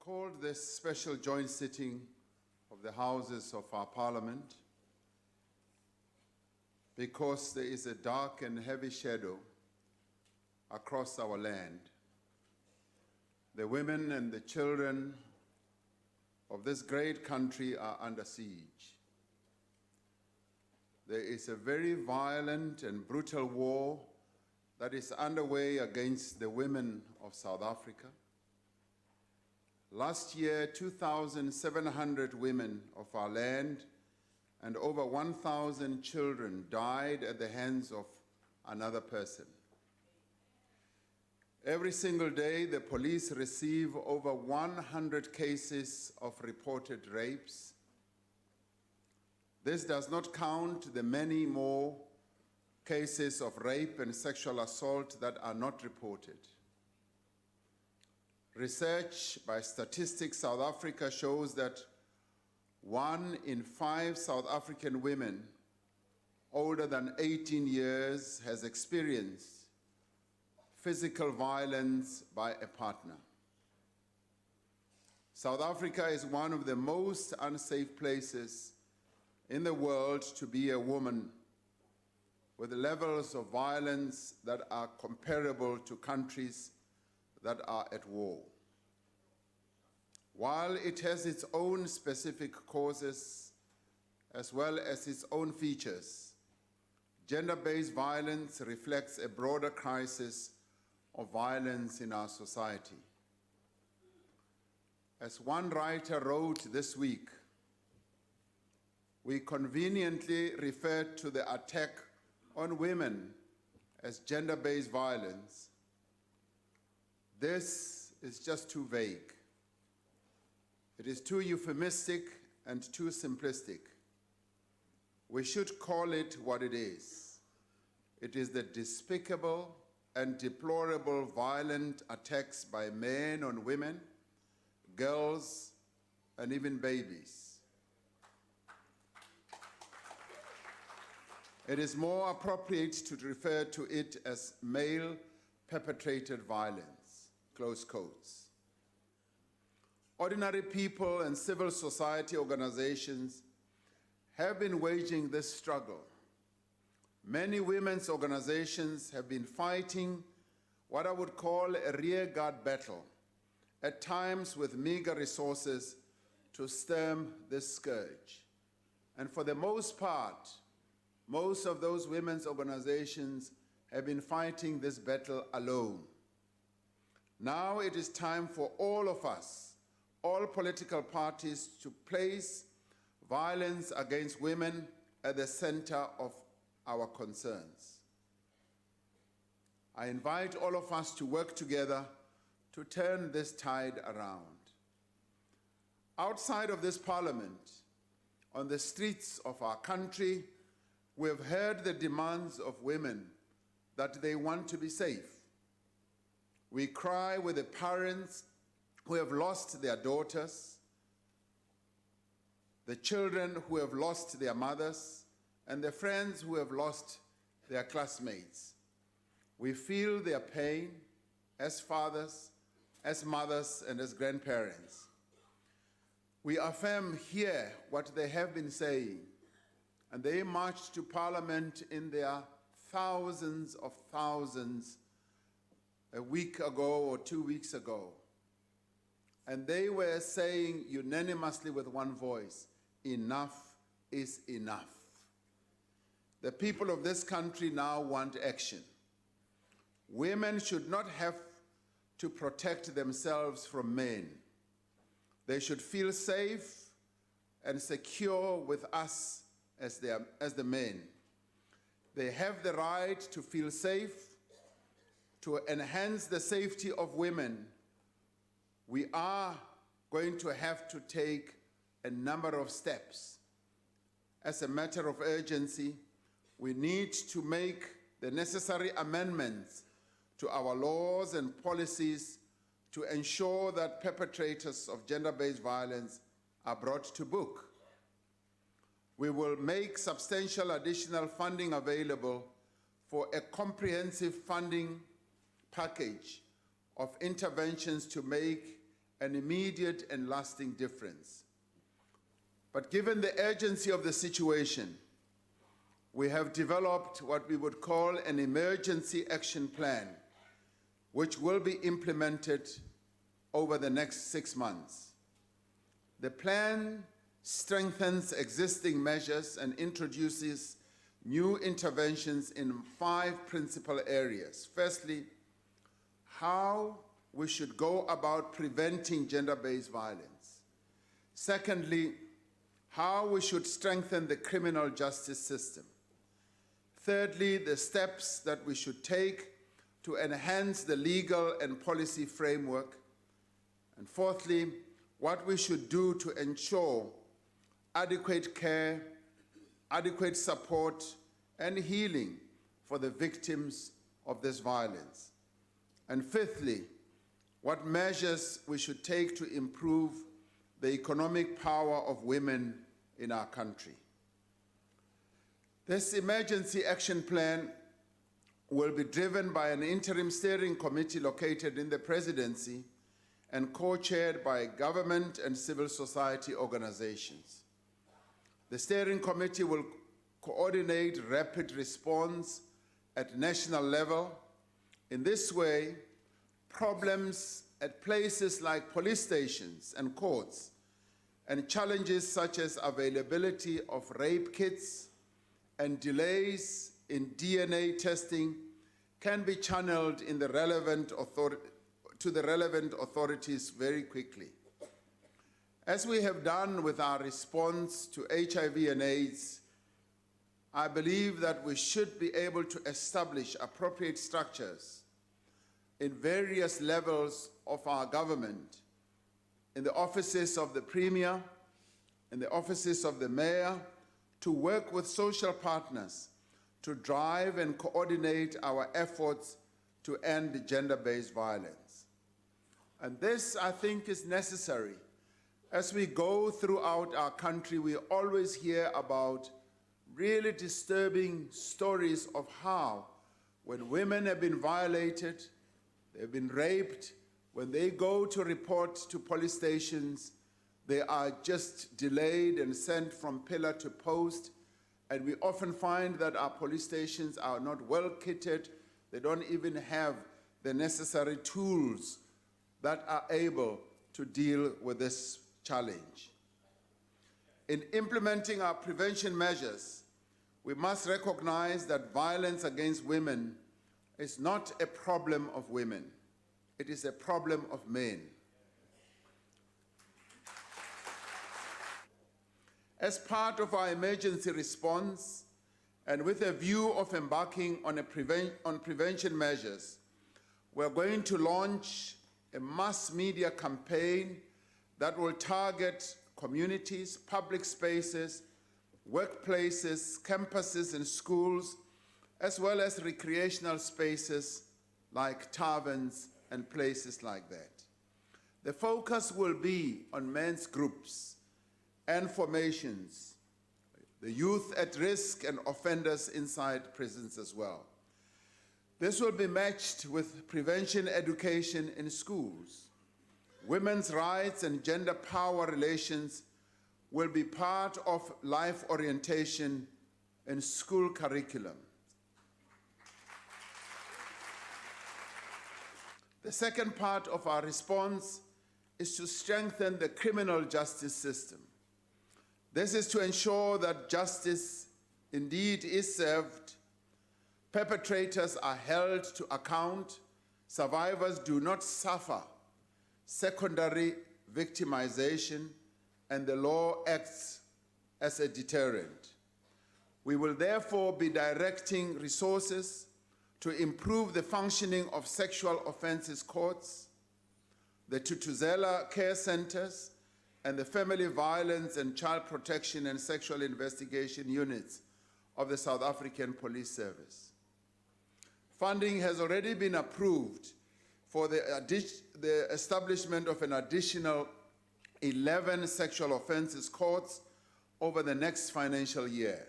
called this special joint sitting of the Houses of our Parliament because there is a dark and heavy shadow across our land. The women and the children of this great country are under siege. There is a very violent and brutal war that is underway against the women of South Africa. Last year, 2,700 women of our land and over 1,000 children died at the hands of another person. Every single day, the police receive over 100 cases of reported rapes. This does not count the many more cases of rape and sexual assault that are not reported. Research by Statistics South Africa shows that 1 in 5 South African women older than 18 years has experienced physical violence by a partner. South Africa is one of the most unsafe places in the world to be a woman, with levels of violence that are comparable to countries that are at war. While it has its own specific causes as well as its own features, gender-based violence reflects a broader crisis of violence in our society. As one writer wrote this week, we conveniently refer to the attack on women as gender-based violence. This is just too vague. It is too euphemistic and too simplistic. We should call it what it is. It is the despicable and deplorable violent attacks by men on women, girls, and even babies. It is more appropriate to refer to it as male-perpetrated violence, close quotes. Ordinary people and civil society organizations have been waging this struggle. Many women's organizations have been fighting what I would call a rearguard battle, at times with meager resources to stem this scourge. And for the most part, most of those women's organizations have been fighting this battle alone. Now it is time for all of us, all political parties, to place violence against women at the center of our concerns. I invite all of us to work together to turn this tide around. Outside of this parliament, on the streets of our country, we have heard the demands of women that they want to be safe. We cry with the parents who have lost their daughters, the children who have lost their mothers, and the friends who have lost their classmates. We feel their pain as fathers, as mothers, and as grandparents. We affirm here what they have been saying, and they marched to Parliament in their thousands of thousands a week ago or 2 weeks ago. And they were saying unanimously with one voice, enough is enough. The people of this country now want action. Women should not have to protect themselves from men. They should feel safe and secure with us as the men. They have the right to feel safe. To enhance the safety of women, we are going to have to take a number of steps. As a matter of urgency, we need to make the necessary amendments to our laws and policies to ensure that perpetrators of gender-based violence are brought to book. We will make substantial additional funding available for a comprehensive funding package of interventions to make an immediate and lasting difference. But given the urgency of the situation, we have developed what we would call an emergency action plan, which will be implemented over the next 6 months. The plan strengthens existing measures and introduces new interventions in 5 principal areas. Firstly, how we should go about preventing gender-based violence. Secondly, how we should strengthen the criminal justice system. Thirdly, the steps that we should take to enhance the legal and policy framework. And fourthly, what we should do to ensure adequate care, adequate support, and healing for the victims of this violence. And fifthly, what measures we should take to improve the economic power of women in our country. This emergency action plan will be driven by an interim steering committee located in the presidency and co-chaired by government and civil society organizations. The steering committee will coordinate rapid response at national level. In this way, problems at places like police stations and courts and challenges such as availability of rape kits and delays in DNA testing can be channeled in the to the relevant authorities very quickly. As we have done with our response to HIV and AIDS, I believe that we should be able to establish appropriate structures in various levels of our government, in the offices of the Premier, in the offices of the Mayor, to work with social partners to drive and coordinate our efforts to end gender-based violence. And this, I think, is necessary. As we go throughout our country, we always hear about really disturbing stories of how, when women have been violated, they've been raped, when they go to report to police stations, they are just delayed and sent from pillar to post. And we often find that our police stations are not well kitted. They don't even have the necessary tools that are able to deal with this challenge. In implementing our prevention measures, we must recognize that violence against women is not a problem of women. It is a problem of men. As part of our emergency response, and with a view of embarking on prevention measures, we're going to launch a mass media campaign that will target communities, public spaces, workplaces, campuses and schools, as well as recreational spaces like taverns and places like that. The focus will be on men's groups and formations, the youth at risk and offenders inside prisons as well. This will be matched with prevention education in schools. Women's rights and gender power relations will be part of life orientation in school curriculum. The second part of our response is to strengthen the criminal justice system. This is to ensure that justice indeed is served, perpetrators are held to account, survivors do not suffer secondary victimization, and the law acts as a deterrent. We will therefore be directing resources to improve the functioning of sexual offenses courts, the Tutuzela care centers, and the Family Violence and Child Protection and Sexual Investigation units of the South African Police Service. Funding has already been approved for the establishment of an additional 11 sexual offenses courts over the next financial year.